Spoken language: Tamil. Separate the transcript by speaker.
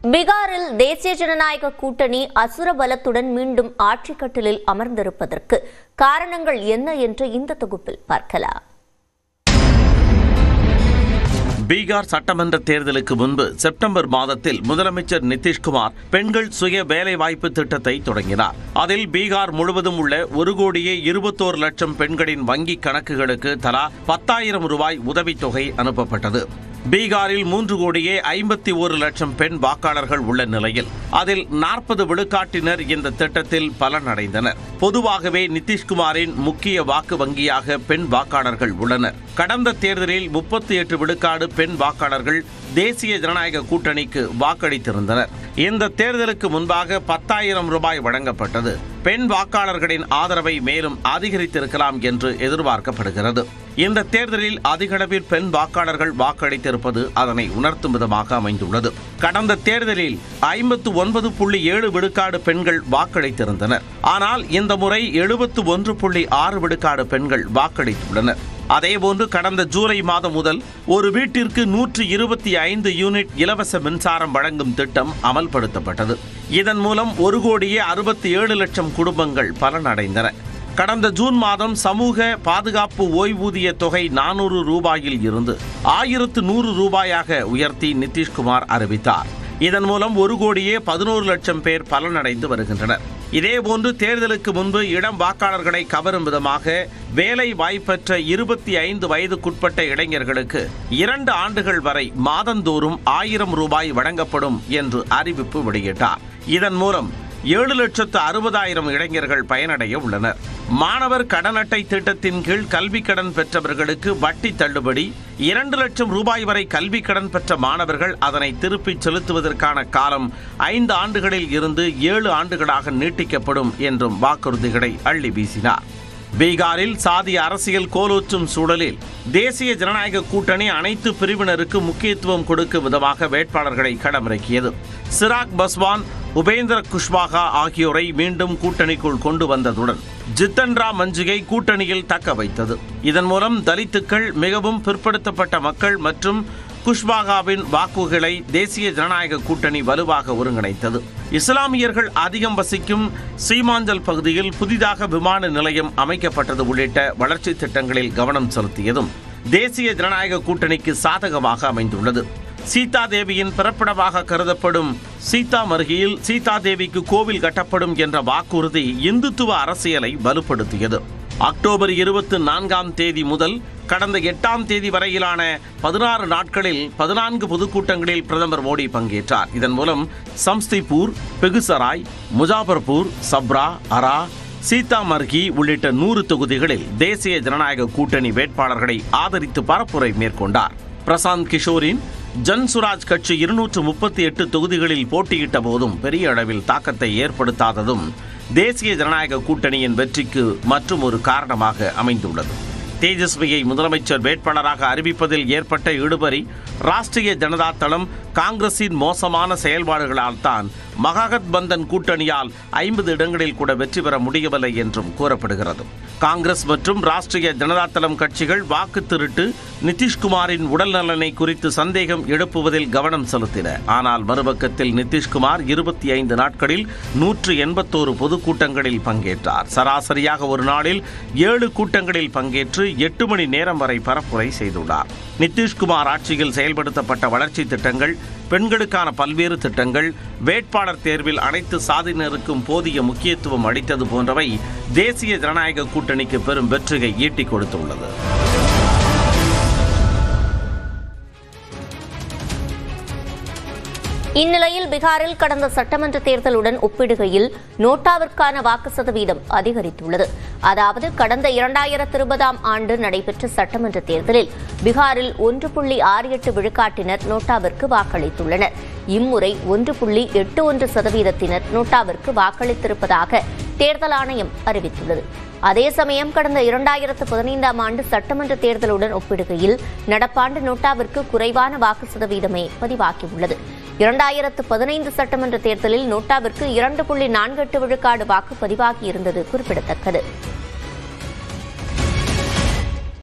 Speaker 1: பீகாரில் தேசிய ஜனநாயக கூட்டணி அசுர பலத்துடன் மீண்டும் ஆட்சி கட்டிலில் அமர்ந்திருப்பதற்கு காரணங்கள் என்ன என்று இந்த தொகுப்பில் பார்க்கலாம்.
Speaker 2: பீகார் சட்டமன்ற தேர்தலுக்கு முன்பு செப்டம்பர் மாதத்தில் முதலமைச்சர் நிதிஷ்குமார் பெண்கள் சுய வேலைவாய்ப்பு திட்டத்தை தொடங்கினார். அதில் பீகார் முழுவதும் உள்ள 1,21,00,000 பெண்களின் வங்கிக் கணக்குகளுக்கு தலா 10,000 ரூபாய் உதவித்தொகை அனுப்பப்பட்டது. பீகாரில் 3,51,00,000 பெண் வாக்காளர்கள் உள்ள நிலையில் அதில் 40 விழுக்காட்டினர் இந்த திட்டத்தில் பலனடைந்தனர். பொதுவாகவே நிதிஷ்குமாரின் முக்கிய வாக்கு வங்கியாக பெண் வாக்காளர்கள் உள்ளனர். கடந்த தேர்தலில் 38 விழுக்காடு பெண் வாக்காளர்கள் தேசிய ஜனநாயக கூட்டணிக்கு வாக்களித்திருந்தனர். இந்த தேர்தலுக்கு முன்பாக 10,000 ரூபாய் வழங்கப்பட்டது. பெண் வாக்காளர்களின் ஆதரவை மேலும் அதிகரித்திருக்கலாம் என்று எதிர்பார்க்கப்படுகிறது. இந்த தேர்தலில் அதிகளவில் பெண் வாக்காளர்கள் வாக்களித்திருப்பது அதனை உணர்த்தும் விதமாக அமைந்துள்ளது. கடந்த தேர்தலில் 59.7 விழுக்காடு பெண்கள் வாக்களித்திருந்தனர். ஆனால் இந்த முறை 71.6 விழுக்காடு பெண்கள் வாக்களித்துள்ளனர். அதேபோன்று கடந்த ஜூலை மாதம் முதல் ஒரு வீட்டிற்கு 125 யூனிட் இலவச மின்சாரம் வழங்கும் திட்டம் அமல்படுத்தப்பட்டது. இதன் மூலம் 1,67,00,000 குடும்பங்கள் பலனடைந்தன. கடந்த ஜூன் மாதம் சமூக பாதுகாப்பு ஓய்வூதிய தொகை 400 ரூபாயில் இருந்து 1,100 ரூபாயாக உயர்த்தி நிதிஷ்குமார் அறிவித்தார். இதன் மூலம் 1,11,00,000 பேர் பலனடைந்து வருகின்றனர். இதேபோன்று தேர்தலுக்கு முன்பு இளம் வாக்காளர்களை கவரும் விதமாக வேலை வாய்ப்பற்ற 25 வயதுக்குட்பட்ட இளைஞர்களுக்கு 2 ஆண்டுகள் வரை மாதந்தோறும் 1,000 ரூபாய் வழங்கப்படும் என்று அறிவிப்பு வெளியிட்டார். இதன் மூலம் 7,60,000 இளைஞர்கள் பயனடைய உள்ளனர். மாணவர் கடன் அட்டை திட்டத்தின் கீழ் கல்வி கடன் பெற்றவர்களுக்கு வட்டி தள்ளுபடி, 2 லட்சம் ரூபாய் வரை கல்வி கடன் பெற்ற மாணவர்கள் அதனை திருப்பிச் செலுத்துவதற்கான காலம் 5 ஆண்டுகளில் இருந்து 7 ஆண்டுகளாக நீட்டிக்கப்படும் என்றும் வாக்குறுதிகளை அள்ளி வீசினார். பீகாரில் சாதி அரசியல் கோலோற்றும் சூழலில் தேசிய ஜனநாயக கூட்டணி அனைத்து பிரிவினருக்கு முக்கியத்துவம் கொடுக்கும் விதமாக வேட்பாளர்களை களமிறக்கியது. சிராக் பஸ்வான், உபேந்திர குஷ்வாகா ஆகியோரை மீண்டும் கூட்டணிக்குள் கொண்டு வந்ததுடன் ஜித்தன் ராம் மஞ்சிகை கூட்டணியில் தக்க வைத்தது. இதன் மூலம் தலித்துக்கள், மிகவும் பிற்படுத்தப்பட்ட மக்கள் மற்றும் குஷ்வாகாவின் வாக்குகளை தேசிய ஜனநாயக கூட்டணி வலுவாக ஒருங்கிணைத்தது. இஸ்லாமியர்கள் அதிகம் வசிக்கும் சீமாஞ்சல் பகுதியில் புதிதாக விமான நிலையம் அமைக்கப்பட்டது உள்ளிட்ட வளர்ச்சி திட்டங்களில் கவனம் செலுத்தியதும் தேசிய ஜனநாயக கூட்டணிக்கு சாதகமாக அமைந்துள்ளது. சீதா தேவியின் பிறப்பிடமாக கருதப்படும் சீதாமர்கியில் சீதா தேவிக்கு கோவில் கட்டப்படும் என்ற வாக்குறுதி இந்துத்துவ அரசியலை வலுப்படுத்தியது. அக்டோபர் 24ஆம் தேதி முதல் கடந்த 8ஆம் தேதி வரையிலான 16 நாட்களில் 14 பொதுக்கூட்டங்களில் பிரதமர் மோடி பங்கேற்றார். இதன் மூலம் சம்ஸ்திபூர், பெகுசராய், முஜாபர்பூர், சப்ரா, அரா, சீதாமர்கி உள்ளிட்ட 100 தொகுதிகளில் தேசிய ஜனநாயக கூட்டணி வேட்பாளர்களை ஆதரித்து பரப்புரை மேற்கொண்டார். பிரசாந்த் கிஷோரின் ஜன்சுராஜ் கட்சி 238 தொகுதிகளில் போட்டியிட்ட போதும் பெரிய அளவில் தாக்கத்தை ஏற்படுத்தாததும் தேசிய ஜனநாயக கூட்டணியின் வெற்றிக்கு மற்றும் ஒரு காரணமாக அமைந்துள்ளது. தேஜஸ்வியை முதலமைச்சர் வேட்பாளராக அறிவிப்பதில் ஏற்பட்ட இழுபறி, ராஷ்டிரிய ஜனதா தளம் காங்கிரசின் மோசமான செயல்பாடுகளால் தான் மகாகத்பந்தன் கூட்டணியால் 50 இடங்களில் கூட வெற்றி பெற முடியவில்லை என்றும் கூறப்படுகிறது. காங்கிரஸ் மற்றும் ராஷ்டிரிய ஜனதா தளம் கட்சிகள் வாக்கு திருட்டு, நிதிஷ்குமாரின் உடல் நலனை குறித்து சந்தேகம் எழுப்புவதில் கவனம் செலுத்தின. ஆனால் மறுபக்கத்தில் நிதிஷ்குமார் 25 நாட்களில் 181 பொதுக்கூட்டங்களில் பங்கேற்றார். சராசரியாக ஒரு நாளில் 7 கூட்டங்களில் பங்கேற்று 8 மணி நேரம் வரை பரப்புரை செய்துள்ளார். நிதிஷ்குமார் ஆட்சியில் செயல்படுத்தப்பட்ட வளர்ச்சி திட்டங்கள், பெண்களுக்கான பல்வேறு திட்டங்கள், வேட்பாளர் தேர்வில் அனைத்து சாதியினருக்கும் போதிய முக்கியத்துவம் அளித்தது போன்றவை தேசிய ஜனநாயக கூட்டணிக்கு பெரும் வெற்றியை ஈட்டிக் கொடுத்துள்ளது.
Speaker 1: இந்நிலையில் பீகாரில் கடந்த சட்டமன்ற தேர்தலுடன் ஒப்பிடுகையில் நோட்டாவிற்கான வாக்கு சதவீதம் அதிகரித்துள்ளது. அதாவது கடந்த 2020ஆம் ஆண்டு நடைபெற்ற சட்டமன்ற தேர்தலில் பீகாரில் 1.68 விழுக்காட்டினர் நோட்டாவிற்கு வாக்களித்துள்ளனர். இம்முறை 1.81% நோட்டாவிற்கு வாக்களித்திருப்பதாக தேர்தல் ஆணையம் அறிவித்துள்ளது. அதே சமயம் கடந்த 2015ஆம் ஆண்டு சட்டமன்ற தேர்தலுடன் ஒப்பிடுகையில் நடப்பாண்டு நோட்டாவிற்கு குறைவான வாக்கு சதவீதமே பதிவாகியுள்ளது. 2015 சட்டமன்ற தேர்தலில் நோட்டாவிற்கு 2.48 விழுக்காடு வாக்கு பதிவாகியிருந்தது குறிப்பிடத்தக்கது.